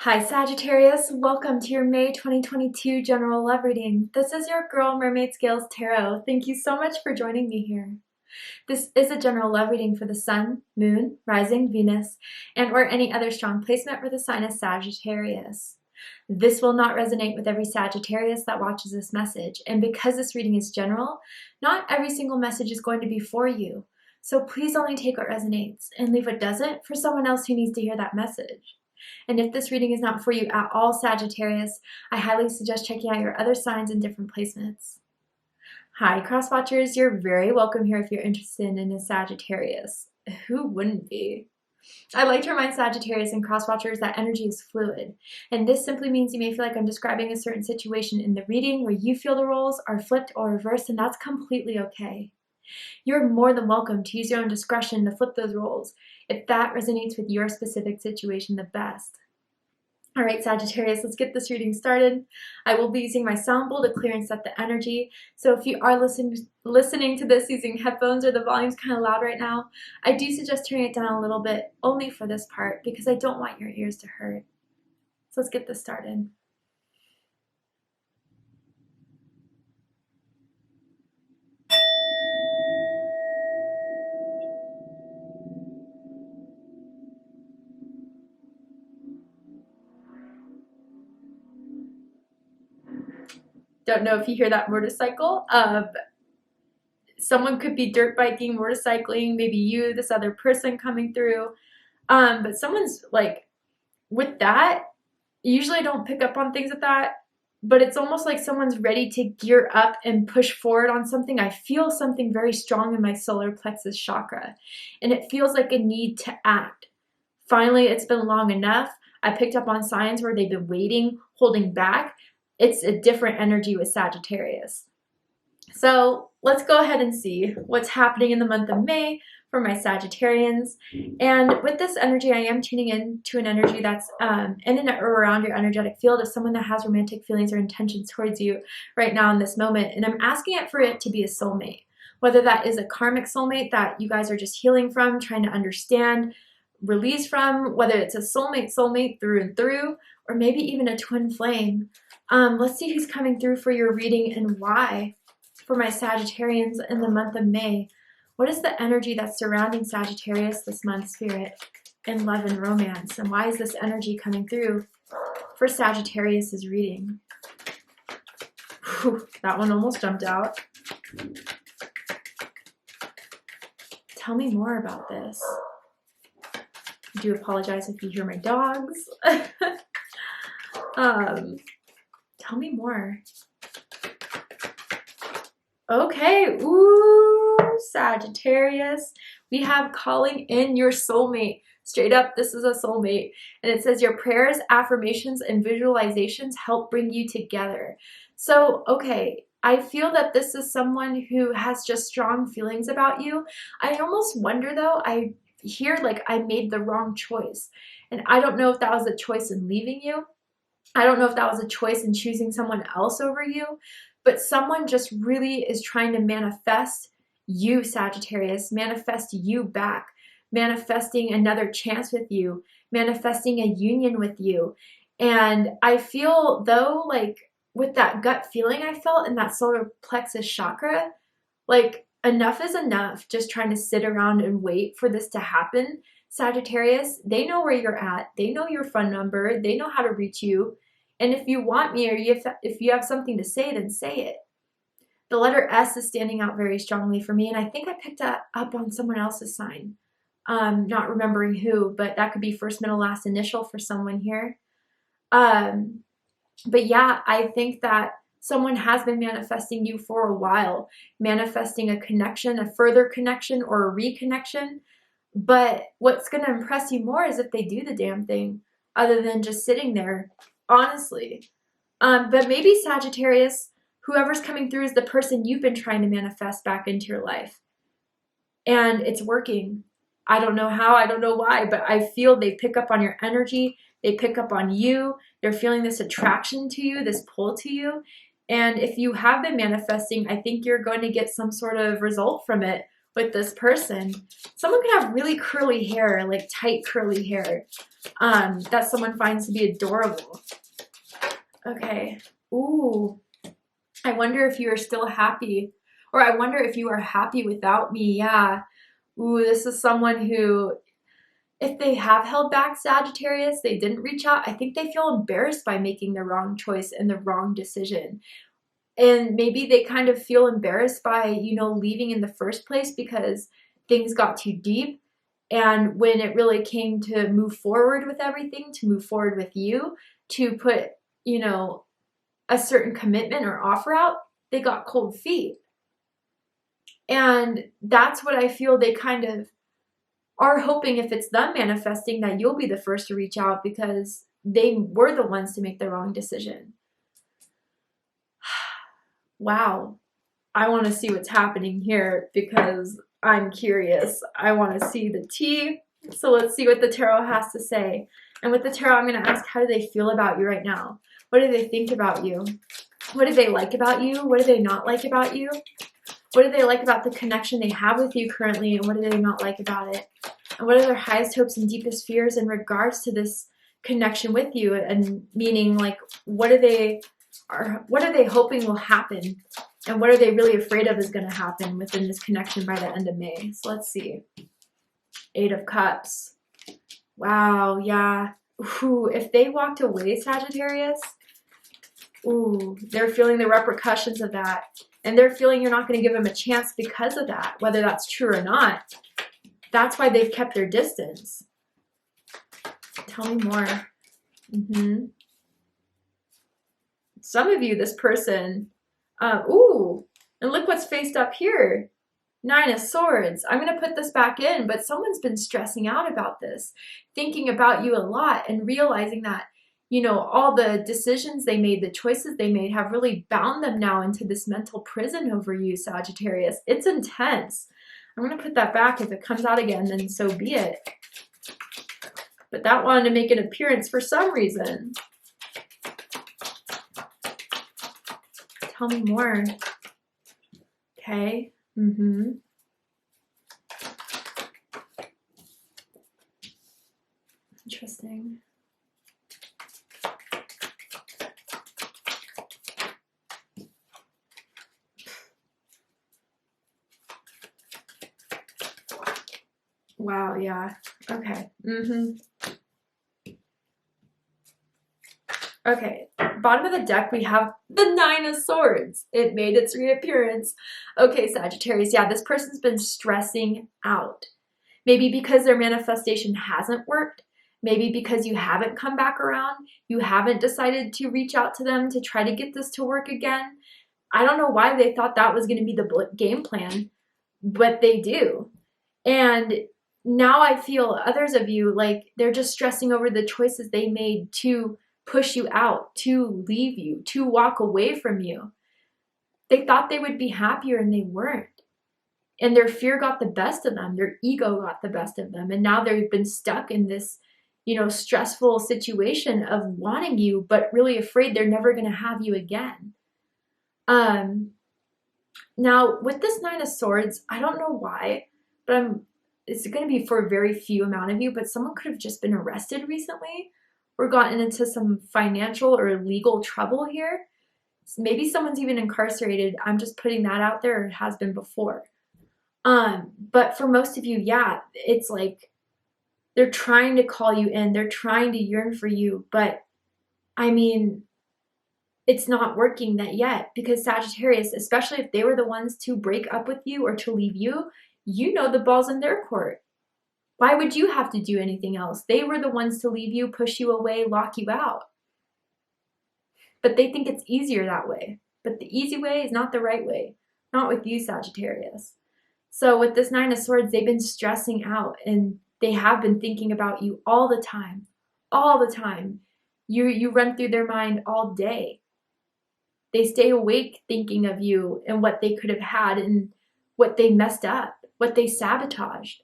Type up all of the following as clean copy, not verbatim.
Hi Sagittarius, welcome to your May 2022 general love reading. This is your girl Mermaid Scales Tarot. Thank you so much for joining me here. This is a general love reading for the Sun, Moon, Rising, Venus, and or any other strong placement where the sign is Sagittarius. This will not resonate with every Sagittarius that watches this message, and because this reading is general, not every single message is going to be for you. So please only take what resonates and leave what doesn't for someone else who needs to hear that message. And if this reading is not for you at all, Sagittarius, I highly suggest checking out your other signs and different placements. Hi, cross watchers. You're very welcome here if you're interested in a Sagittarius. Who wouldn't be? I like to remind Sagittarius and cross watchers that energy is fluid. And this simply means you may feel like I'm describing a certain situation in the reading where you feel the roles are flipped or reversed, and that's completely okay. You're more than welcome to use your own discretion to flip those roles if that resonates with your specific situation the best. All right, Sagittarius, let's get this reading started. I will be using my sound bowl to clear and set the energy. So if you are listening to this using headphones or the volume's kind of loud right now, I do suggest turning it down a little bit only for this part because I don't want your ears to hurt. So let's get this started. Don't know if you hear that motorcycle. Someone could be dirt biking, motorcycling, maybe you, this other person coming through. But someone's like, with that, usually I don't pick up on things with that, but it's almost like someone's ready to gear up and push forward on something. I feel something very strong in my solar plexus chakra, and it feels like a need to act. Finally, it's been long enough. I picked up on signs where they've been waiting, holding back. It's a different energy with Sagittarius. So let's go ahead and see what's happening in the month of May for my Sagittarians. And with this energy, I am tuning in to an energy that's in and around your energetic field of someone that has romantic feelings or intentions towards you right now in this moment. And I'm asking it for it to be a soulmate, whether that is a karmic soulmate that you guys are just healing from, trying to understand, release from, whether it's a soulmate through and through, or maybe even a twin flame. Let's see who's coming through for your reading and why for my Sagittarians in the month of May. What is the energy that's surrounding Sagittarius this month, Spirit, in love and romance? And why is this energy coming through for Sagittarius's reading? Whew, that one almost jumped out. Tell me more about this. I do apologize if you hear my dogs. Tell me more. Okay, ooh, Sagittarius. We have calling in your soulmate. Straight up, this is a soulmate. And it says your prayers, affirmations, and visualizations help bring you together. So, okay, I feel that this is someone who has just strong feelings about you. I almost wonder though, I hear like I made the wrong choice. And I don't know if that was a choice in leaving you. I don't know if that was a choice in choosing someone else over you, but someone just really is trying to manifest you, Sagittarius, manifest you back, manifesting another chance with you, manifesting a union with you. And I feel though, like with that gut feeling I felt in that solar plexus chakra, like enough is enough just trying to sit around and wait for this to happen. Sagittarius, they know where you're at. They know your phone number. They know how to reach you. And if you want me or if you have something to say, then say it. The letter S is standing out very strongly for me. And I think I picked up on someone else's sign. Not remembering who, but that could be first, middle, last initial for someone here. But yeah, I think that someone has been manifesting you for a while, manifesting a connection, a further connection or a reconnection. But what's going to impress you more is if they do the damn thing other than just sitting there, honestly. But maybe Sagittarius, whoever's coming through is the person you've been trying to manifest back into your life. And it's working. I don't know how, I don't know why, but I feel they pick up on your energy. They pick up on you. They're feeling this attraction to you, this pull to you. And if you have been manifesting, I think you're going to get some sort of result from it, with this person. Someone could have really curly hair, like tight curly hair, that someone finds to be adorable. Okay. Ooh. I wonder if you are still happy, or I wonder if you are happy without me. Yeah. Ooh, this is someone who, if they have held back, Sagittarius, they didn't reach out, I think they feel embarrassed by making the wrong choice and the wrong decision. And maybe they kind of feel embarrassed by, you know, leaving in the first place because things got too deep. And when it really came to move forward with everything, to move forward with you, to put, you know, a certain commitment or offer out, they got cold feet. And that's what I feel they kind of are hoping, if it's them manifesting, that you'll be the first to reach out because they were the ones to make the wrong decision. Wow. I want to see what's happening here because I'm curious. I want to see the tea. So let's see what the tarot has to say. And with the tarot, I'm going to ask, how do they feel about you right now? What do they think about you? What do they like about you? What do they not like about you? What do they like about the connection they have with you currently, and what do they not like about it? And what are their highest hopes and deepest fears in regards to this connection with you? And meaning, like, what are they hoping will happen? And what are they really afraid of is going to happen within this connection by the end of May? So let's see. 8 of Cups. Wow, yeah. Ooh, if they walked away, Sagittarius, ooh, they're feeling the repercussions of that. And they're feeling you're not going to give them a chance because of that, whether that's true or not. That's why they've kept their distance. Tell me more. Some of you, this person, ooh, and look what's faced up here. 9 of Swords. I'm going to put this back in, but someone's been stressing out about this, thinking about you a lot and realizing that, you know, all the decisions they made, the choices they made have really bound them now into this mental prison over you, Sagittarius. It's intense. I'm going to put that back. If it comes out again, then so be it. But that wanted to make an appearance for some reason. Tell me more. Okay. Interesting. Wow, yeah. Okay. Okay, bottom of the deck, we have the 9 of Swords. It made its reappearance. Okay, Sagittarius, yeah, this person's been stressing out. Maybe because their manifestation hasn't worked. Maybe because you haven't come back around. You haven't decided to reach out to them to try to get this to work again. I don't know why they thought that was going to be the game plan, but they do. And now I feel others of you, like, they're just stressing over the choices they made to push you out, to leave you, to walk away from you. They thought they would be happier and they weren't. And their fear got the best of them. Their ego got the best of them. And now they've been stuck in this, you know, stressful situation of wanting you, but really afraid they're never going to have you again. Now, with this 9 of Swords, I don't know why, but it's going to be for a very few amount of you, but someone could have just been arrested recently or gotten into some financial or legal trouble here. Maybe someone's even incarcerated. I'm just putting that out there. It has been before. But for most of you, yeah, it's like they're trying to call you in. They're trying to yearn for you. But I mean, it's not working that yet because Sagittarius, especially if they were the ones to break up with you or to leave you, you know the ball's in their court. Why would you have to do anything else? They were the ones to leave you, push you away, lock you out. But they think it's easier that way. But the easy way is not the right way. Not with you, Sagittarius. So with this 9 of Swords, they've been stressing out and they have been thinking about you all the time. All the time. You run through their mind all day. They stay awake thinking of you and what they could have had and what they messed up, what they sabotaged.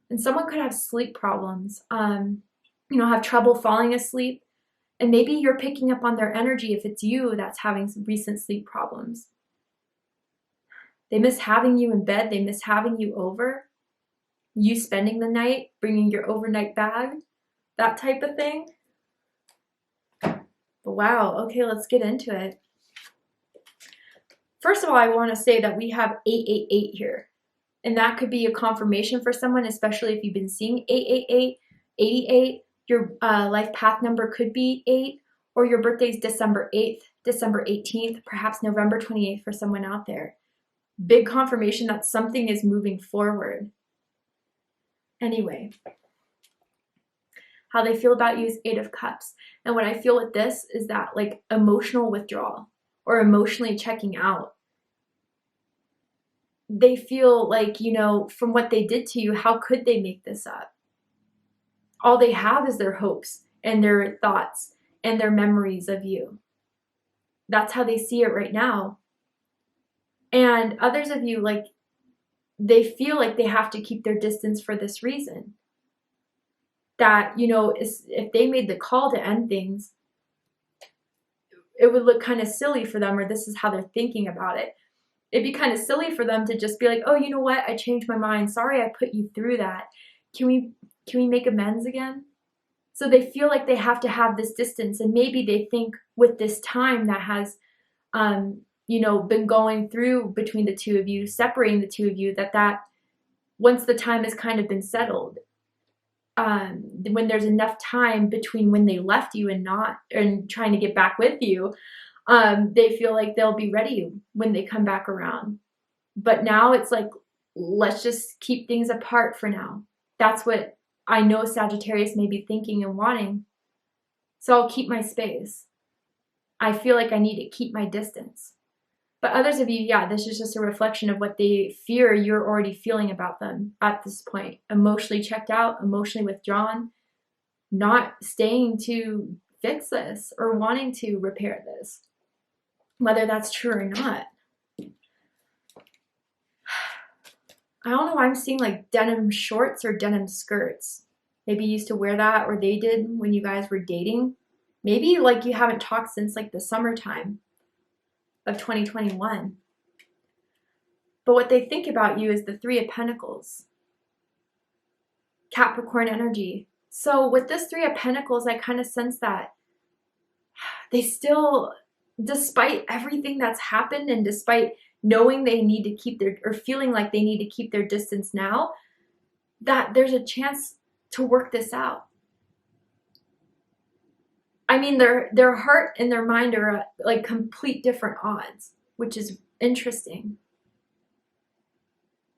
And someone could have sleep problems, have trouble falling asleep. And maybe you're picking up on their energy if it's you that's having some recent sleep problems. They miss having you in bed. They miss having you over. You spending the night, bringing your overnight bag, that type of thing. But wow, okay, let's get into it. First of all, I want to say that we have 888 here. And that could be a confirmation for someone, especially if you've been seeing 888, 88. Your life path number could be 8, or your birthday's December 8th, December 18th, perhaps November 28th for someone out there. Big confirmation that something is moving forward. Anyway, how they feel about you is 8 of Cups. And what I feel with this is that like emotional withdrawal or emotionally checking out. They feel like, you know, from what they did to you, how could they make this up? All they have is their hopes and their thoughts and their memories of you. That's how they see it right now. And others of you, like, they feel like they have to keep their distance for this reason. That, you know, if they made the call to end things, it would look kind of silly for them, or this is how they're thinking about it. It'd be kind of silly for them to just be like, oh, you know what? I changed my mind. Sorry I put you through that. Can we make amends again? So they feel like they have to have this distance, and maybe they think with this time that has, you know, been going through between the two of you, separating the two of you, that once the time has kind of been settled, when there's enough time between when they left you and trying to get back with you, they feel like they'll be ready when they come back around. But now it's like, let's just keep things apart for now. That's what I know Sagittarius may be thinking and wanting. So I'll keep my space. I feel like I need to keep my distance. But others of you, yeah, this is just a reflection of what they fear you're already feeling about them at this point. Emotionally checked out, emotionally withdrawn, not staying to fix this or wanting to repair this, whether that's true or not. I don't know why I'm seeing like denim shorts or denim skirts. Maybe you used to wear that, or they did when you guys were dating. Maybe like you haven't talked since like the summertime of 2021. But what they think about you is the 3 of Pentacles. Capricorn energy. So with this 3 of Pentacles, I kind of sense that they still, despite everything that's happened and despite knowing they need to keep or feeling like they need to keep their distance now, that there's a chance to work this out. I mean, their heart and their mind are at like complete different odds, which is interesting.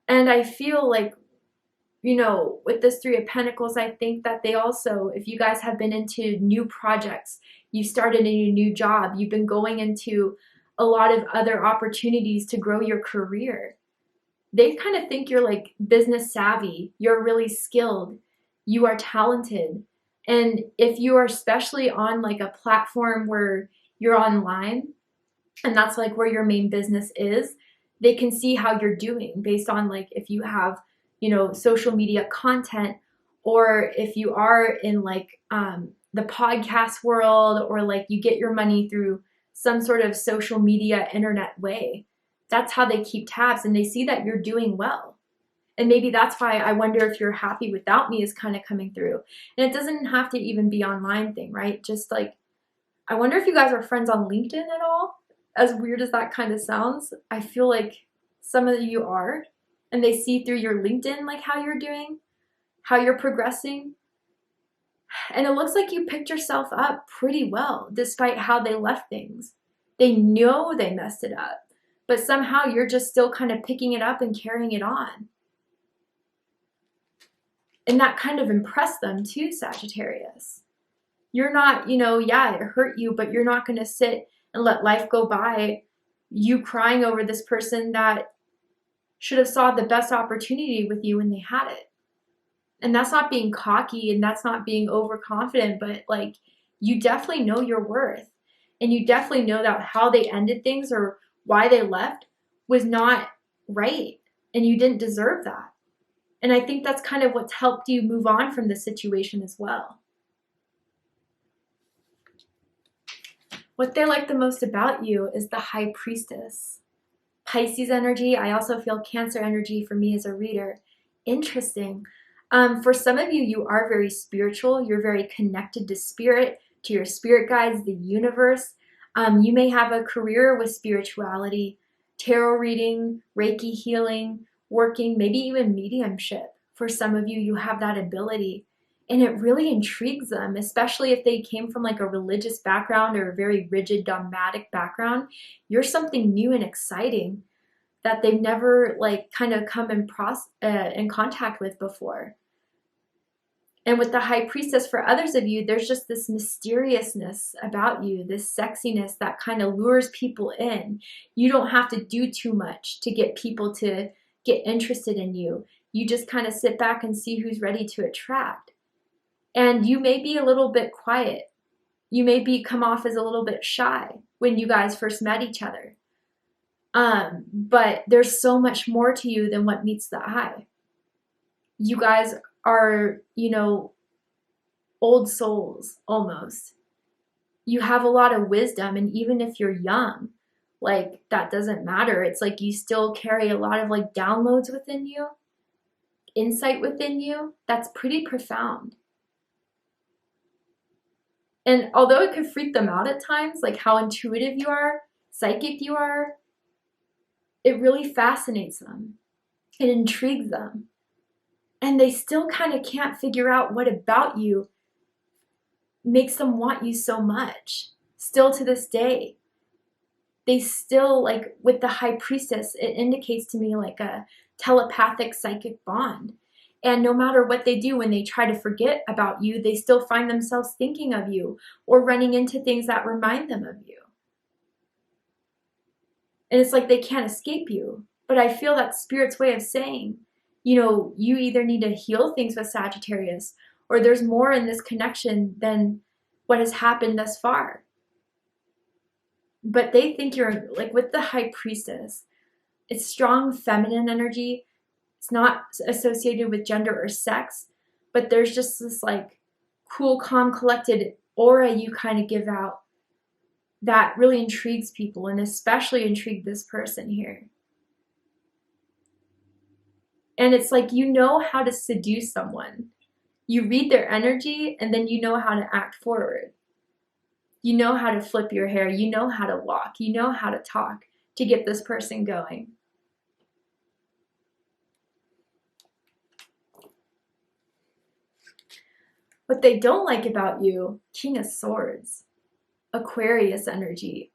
And I feel like, you know, with this 3 of Pentacles, I think that they also, if you guys have been into new projects, you started a new job, you've been going into a lot of other opportunities to grow your career. They kind of think you're like business savvy, you're really skilled, you are talented. And if you are especially on like a platform where you're online, and that's like where your main business is, they can see how you're doing based on like if you have, you know, social media content, or if you are in like the podcast world, or like you get your money through some sort of social media internet way. That's how they keep tabs, and they see that you're doing well. And maybe that's why I wonder if you're happy without me is kind of coming through. And it doesn't have to even be online thing, right? Just like, I wonder if you guys are friends on LinkedIn at all. As weird as that kind of sounds, I feel like some of you are, and they see through your LinkedIn like how you're doing, how you're progressing. And it looks like you picked yourself up pretty well despite how they left things. They know they messed it up, but somehow you're just still kind of picking it up and carrying it on. And that kind of impressed them too, Sagittarius. You're not, you know, yeah, it hurt you, but you're not going to sit and let life go by you crying over this person that should have saw the best opportunity with you when they had it. And that's not being cocky, and that's not being overconfident, but like, you definitely know your worth, and you definitely know that how they ended things or why they left was not right, and you didn't deserve that. And I think that's kind of what's helped you move on from the situation as well. What they like the most about you is the High Priestess. Pisces energy. I also feel Cancer energy for me as a reader. Interesting. For some of you, you are very spiritual. You're very connected to spirit, to your spirit guides, the universe. You may have a career with spirituality, tarot reading, Reiki healing, working, maybe even mediumship. For some of you, you have that ability. And it really intrigues them, especially if they came from like a religious background or a very rigid, dogmatic background. You're something new and exciting that they've never like kind of come in contact with before. And with the High Priestess, for others of you, there's just this mysteriousness about you, this sexiness that kind of lures people in. You don't have to do too much to get people to get interested in you. You just kind of sit back and see who's ready to attract. And you may be a little bit quiet. You may come off as a little bit shy when you guys first met each other. But there's so much more to you than what meets the eye. You guys are, old souls almost. You have a lot of wisdom, and even if you're young, like that doesn't matter. It's like you still carry a lot of like downloads within you, insight within you. That's pretty profound. And although it could freak them out at times, like how intuitive you are, psychic you are, it really fascinates them. It intrigues them. And they still kind of can't figure out what about you makes them want you so much. Still to this day. They still, like with the High Priestess, it indicates to me like a telepathic psychic bond. And no matter what they do when they try to forget about you, they still find themselves thinking of you or running into things that remind them of you. And it's like they can't escape you. But I feel that Spirit's way of saying, you either need to heal things with Sagittarius, or there's more in this connection than what has happened thus far. But they think you're, like with the High Priestess, it's strong feminine energy. It's not associated with gender or sex, but there's just this like cool, calm, collected aura you kind of give out that really intrigues people, and especially intrigued this person here. And it's like you know how to seduce someone. You read their energy, and then you know how to act forward. You know how to flip your hair. You know how to walk. You know how to talk to get this person going. What they don't like about you, King of Swords, Aquarius energy.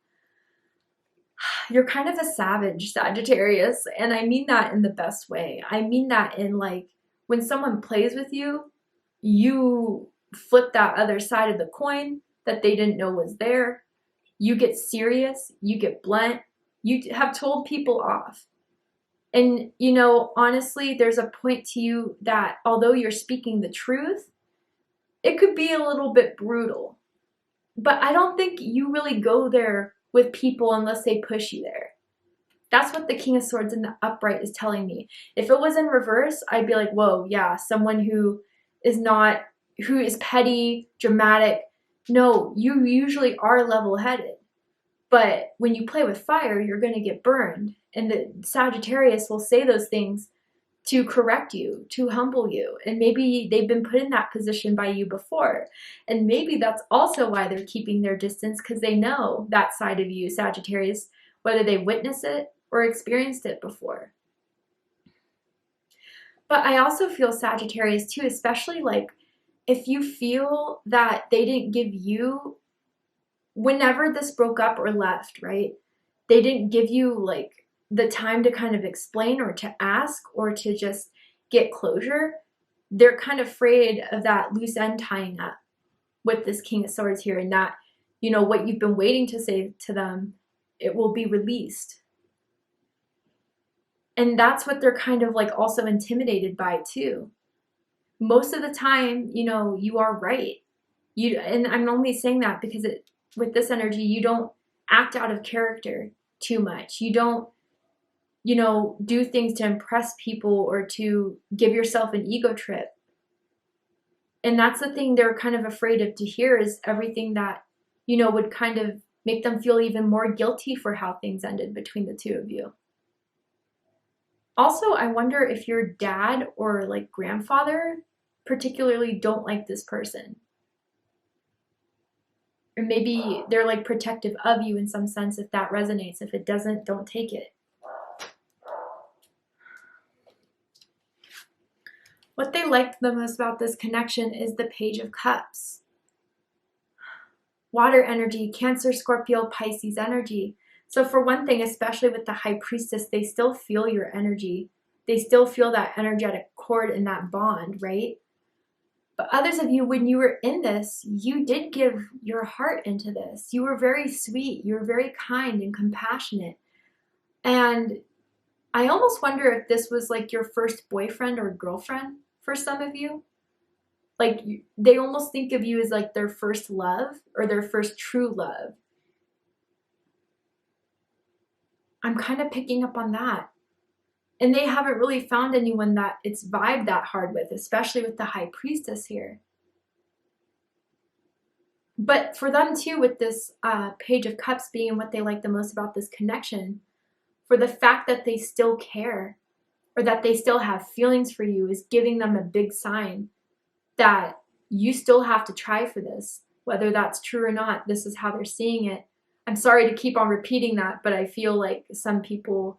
You're kind of a savage, Sagittarius, and I mean that in the best way. I mean that in like when someone plays with you, you flip that other side of the coin that they didn't know was there. You get serious, you get blunt, you have told people off. And honestly, there's a point to you that although you're speaking the truth, it could be a little bit brutal. But I don't think you really go there with people unless they push you there. That's what the King of Swords in the upright is telling me. If it was in reverse, I'd be like, whoa, yeah, someone who is petty, dramatic. No, you usually are level-headed. But when you play with fire, you're going to get burned. And the Sagittarius will say those things to correct you, to humble you. And maybe they've been put in that position by you before. And maybe that's also why they're keeping their distance, because they know that side of you, Sagittarius, whether they witnessed it or experienced it before. But I also feel Sagittarius too, especially like if you feel that they didn't give you, whenever this broke up or left, right? They didn't give you like the time to kind of explain or to ask or to just get closure. They're kind of afraid of that loose end tying up with this King of Swords here, and that, what you've been waiting to say to them, it will be released. And that's what they're kind of like also intimidated by too. Most of the time, you are right. And I'm only saying that because with this energy, you don't act out of character too much. You don't, do things to impress people or to give yourself an ego trip. And that's the thing they're kind of afraid of to hear, is everything that, would kind of make them feel even more guilty for how things ended between the two of you. Also, I wonder if your dad or like grandfather particularly don't like this person. Or maybe they're like protective of you in some sense if that resonates. If it doesn't, don't take it. What they liked the most about this connection is the Page of Cups. Water energy, Cancer, Scorpio, Pisces energy. So for one thing, especially with the High Priestess, they still feel your energy. They still feel that energetic cord and that bond, right? But others of you, when you were in this, you did give your heart into this. You were very sweet. You were very kind and compassionate. And I almost wonder if this was like your first boyfriend or girlfriend for some of you. Like they almost think of you as like their first love or their first true love. I'm kind of picking up on that. And they haven't really found anyone that it's vibed that hard with, especially with the High Priestess here. But for them too, with this Page of Cups being what they like the most about this connection, for the fact that they still care or that they still have feelings for you is giving them a big sign that you still have to try for this. Whether that's true or not, this is how they're seeing it. I'm sorry to keep on repeating that, but I feel like some people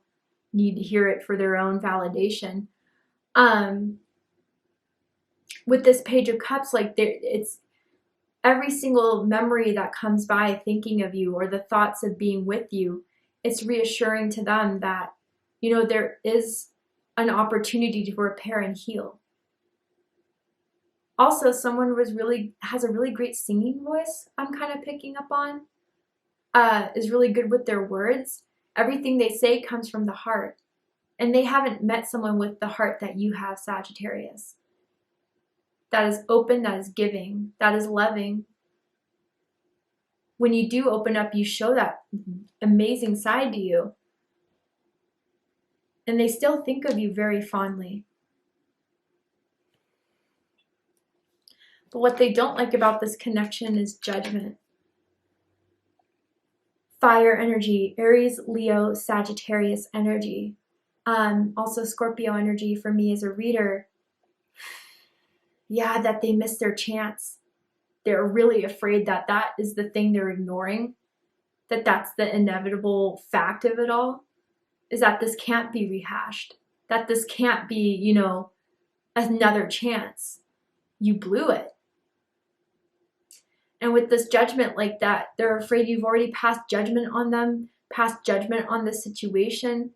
need to hear it for their own validation. With this Page of Cups, like it's every single memory that comes by thinking of you or the thoughts of being with you, it's reassuring to them that, you know, there is an opportunity to repair and heal. Also, someone has a really great singing voice, I'm kind of picking up on, is really good with their words. Everything they say comes from the heart. And they haven't met someone with the heart that you have, Sagittarius. That is open, that is giving, that is loving. When you do open up, you show that amazing side to you. And they still think of you very fondly. But what they don't like about this connection is judgment. Fire energy, Aries, Leo, Sagittarius energy. Also Scorpio energy for me as a reader. Yeah, that they missed their chance. They're really afraid that that is the thing they're ignoring. That that's the inevitable fact of it all. Is that this can't be rehashed. That this can't be, you know, another chance. You blew it. And with this judgment like that, they're afraid you've already passed judgment on them, passed judgment on the situation.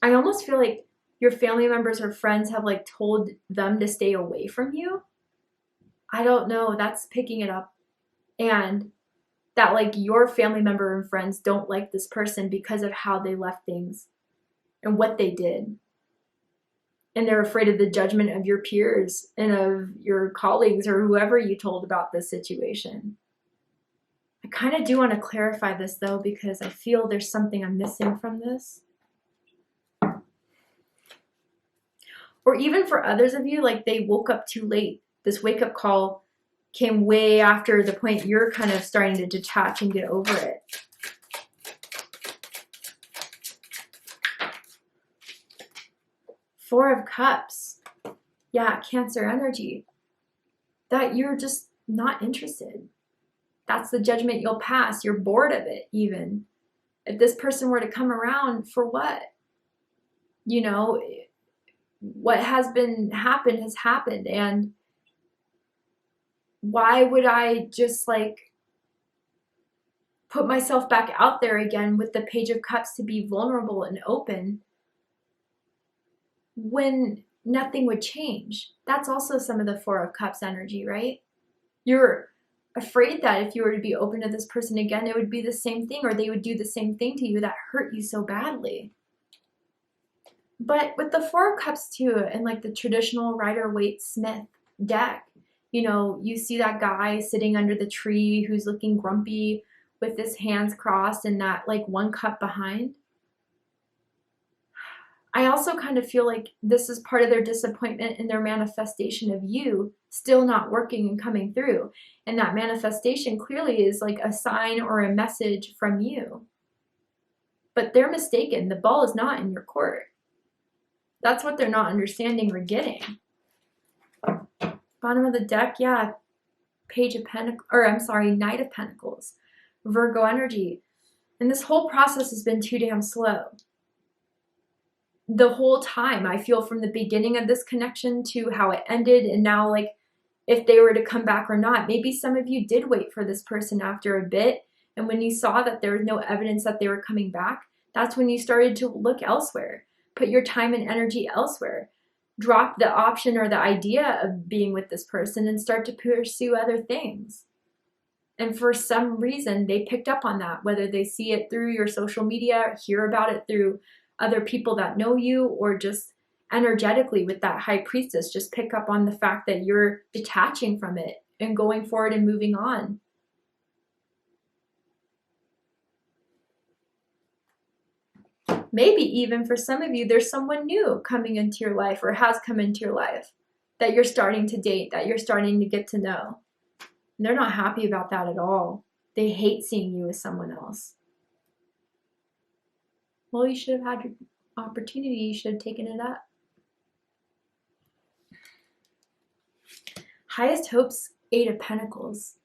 I almost feel like your family members or friends have like told them to stay away from you. I don't know, that's picking it up. And that like your family member and friends don't like this person because of how they left things and what they did. And they're afraid of the judgment of your peers and of your colleagues or whoever you told about this situation. I kind of do want to clarify this though, because I feel there's something I'm missing from this. Or even for others of you, like they woke up too late. This wake-up call came way after the point you're kind of starting to detach and get over it. Four of Cups. Yeah, Cancer energy. That you're just not interested. That's the judgment you'll pass. You're bored of it even. If this person were to come around, for what? You know, what has happened has happened. And why would I just like put myself back out there again with the Page of Cups to be vulnerable and open when nothing would change? That's also some of the Four of Cups energy, right? You're afraid that if you were to be open to this person again, it would be the same thing, or they would do the same thing to you that hurt you so badly. But with the Four of Cups too, and like the traditional Rider-Waite-Smith deck, you know, you see that guy sitting under the tree who's looking grumpy with his hands crossed and that like one cup behind. I also kind of feel like this is part of their disappointment in their manifestation of you still not working and coming through. And that manifestation clearly is like a sign or a message from you. But they're mistaken. The ball is not in your court. That's what they're not understanding or getting. Bottom of the deck, yeah, Page of Pentacles, or I'm sorry, Knight of Pentacles, Virgo energy. And this whole process has been too damn slow. The whole time, I feel, from the beginning of this connection to how it ended, and now, like, if they were to come back or not. Maybe some of you did wait for this person after a bit, and when you saw that there was no evidence that they were coming back, that's when you started to look elsewhere. Put your time and energy elsewhere. Drop the option or the idea of being with this person and start to pursue other things. And for some reason, they picked up on that, whether they see it through your social media, hear about it through other people that know you, or just energetically with that High Priestess, just pick up on the fact that you're detaching from it and going forward and moving on. Maybe even for some of you, there's someone new coming into your life or has come into your life that you're starting to date, that you're starting to get to know. And they're not happy about that at all. They hate seeing you with someone else. Well, you should have had your opportunity. You should have taken it up. Highest hopes, Eight of Pentacles.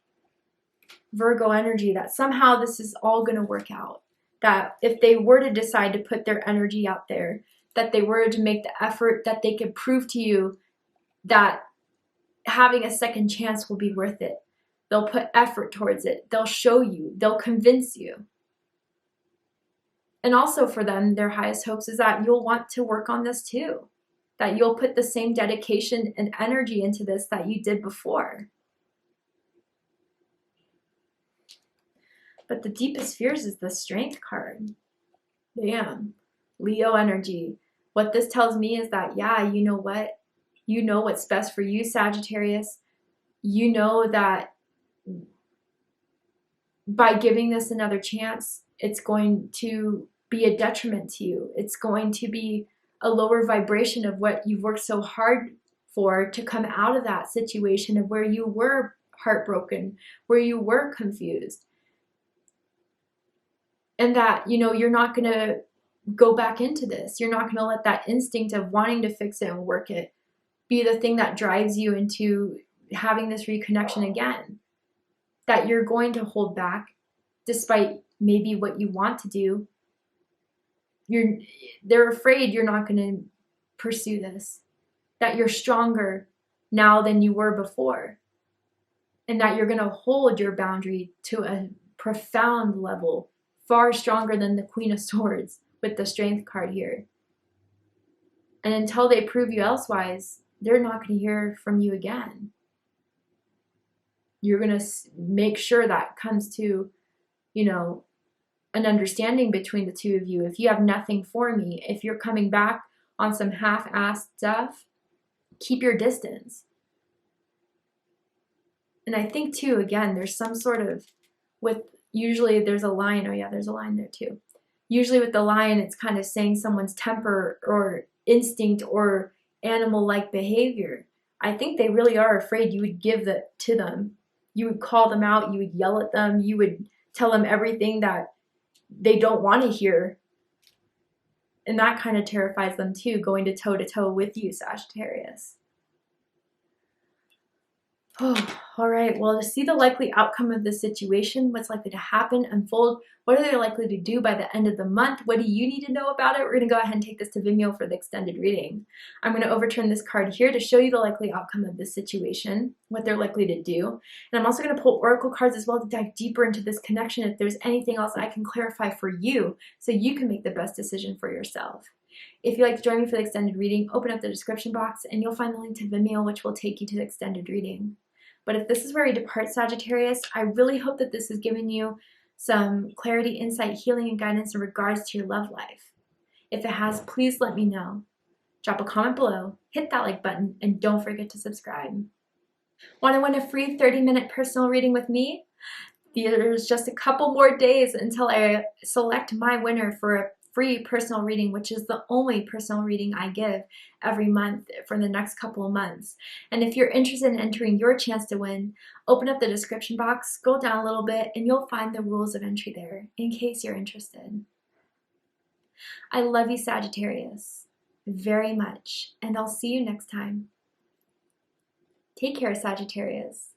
Virgo energy, that somehow this is all going to work out. That if they were to decide to put their energy out there, that they were to make the effort, that they could prove to you that having a second chance will be worth it. They'll put effort towards it. They'll show you. They'll convince you. And also for them, their highest hopes is that you'll want to work on this too. That you'll put the same dedication and energy into this that you did before. But the deepest fears is the Strength card. Damn. Leo energy. What this tells me is that, yeah, you know what? You know what's best for you, Sagittarius. You know that by giving this another chance, it's going to be a detriment to you. It's going to be a lower vibration of what you've worked so hard for to come out of that situation of where you were heartbroken, where you were confused. And that, you know, you're not going to go back into this. You're not going to let that instinct of wanting to fix it and work it be the thing that drives you into having this reconnection again. That you're going to hold back despite maybe what you want to do. They're afraid you're not going to pursue this. That you're stronger now than you were before. And that you're going to hold your boundary to a profound level, far stronger than the Queen of Swords with the Strength card here. And until they prove you elsewise, they're not going to hear from you again. You're going to make sure that comes to, you know, an understanding between the two of you. If you have nothing for me, if you're coming back on some half-assed stuff, keep your distance. And I think too, again, there's some sort of, usually there's a lion. Oh yeah, there's a lion there too. Usually with the lion, it's kind of saying someone's temper or instinct or animal-like behavior. I think they really are afraid you would give that to them. You would call them out. You would yell at them. You would tell them everything that they don't want to hear. And that kind of terrifies them too, going to toe-to-toe with you, Sagittarius. Oh, all right. Well, to see the likely outcome of this situation, what's likely to happen, unfold, what are they likely to do by the end of the month? What do you need to know about it? We're going to go ahead and take this to Vimeo for the extended reading. I'm going to overturn this card here to show you the likely outcome of this situation, what they're likely to do. And I'm also going to pull oracle cards as well to dive deeper into this connection if there's anything else I can clarify for you so you can make the best decision for yourself. If you'd like to join me for the extended reading, open up the description box and you'll find the link to Vimeo, which will take you to the extended reading. But if this is where you depart, Sagittarius, I really hope that this has given you some clarity, insight, healing, and guidance in regards to your love life. If it has, please let me know. Drop a comment below, hit that like button, and don't forget to subscribe. Want to win a free 30-minute personal reading with me? There's just a couple more days until I select my winner for a free personal reading, which is the only personal reading I give every month for the next couple of months. And if you're interested in entering your chance to win, open up the description box, scroll down a little bit, and you'll find the rules of entry there in case you're interested. I love you, Sagittarius, very much, and I'll see you next time. Take care, Sagittarius.